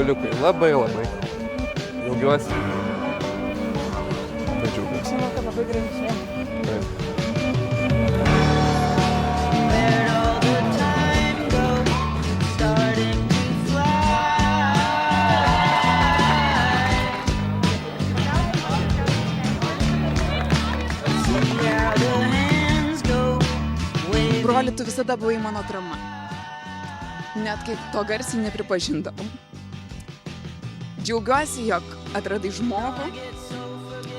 gyvuliukai. Labai. Džiaugiuosi. Labai džiaugiuosi. Žinau, kad labai graži. Taip. Broli, tu visada buvai mano atrama. Net kaip to garsiai nepripažindavau. Džiaugiuosi, jog atradai žmogų,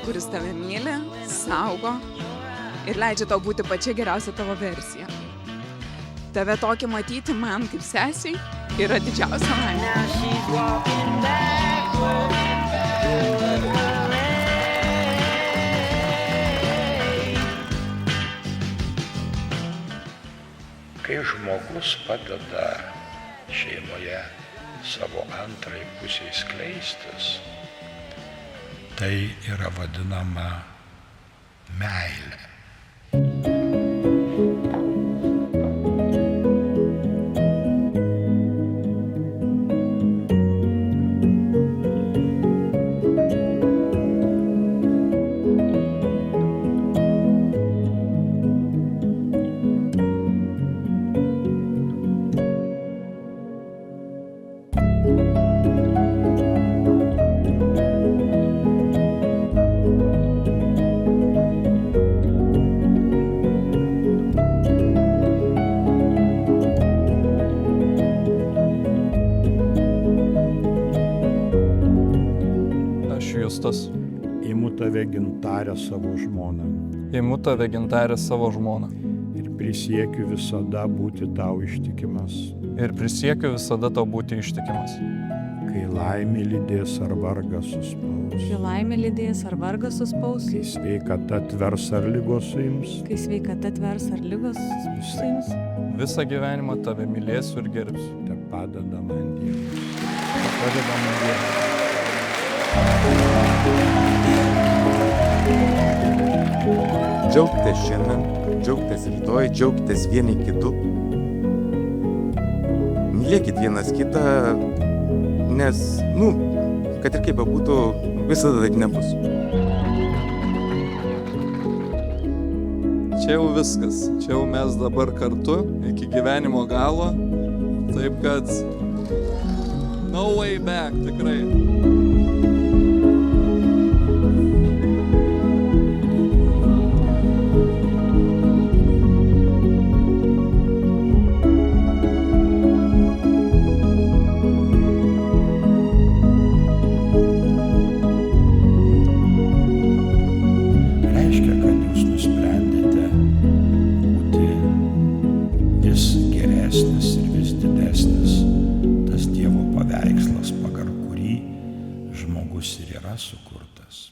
kuris tave myli, saugo ir leidžia tau būti pačia geriausia tavo versija. Tave tokį matyti man kaip sesiai yra didžiausia laimė. Kai žmogus padeda šeimoje savo antrai pusiai skleistis, tai yra vadinama meilė. Justas. Imu tave gintarę savo žmoną. Imu tave gintarę savo žmoną. Ir prisiekiu visada būti tau ištikimas. Ir prisiekiu visada tau būti ištikimas. Kai laimė lydės ar vargas suspaus. Kai laimė lydės ar vargas suspaus. Kai sveikata tvers ar lygos suims. Kai sveikata tvers ar lygos suims. Visą gyvenimą tave mylėsiu ir gerbsiu. Te padeda man Dievas. Te padeda man Dievas. Džiaugtis šiandien, džiaugtis rytoj, džiaugtis vieni kitu. Mylėkit vienas kitą, nes, kad ir kaip bebūtų, visada taip nebus. Čia jau viskas, čia jau mes dabar kartu iki gyvenimo galo, taip kad no way back, tikrai. Reiškia, kad jūs nusprendėte būti vis geresnis ir vis didesnis tas Dievo paveikslas, pagal kurį žmogus ir yra sukurtas.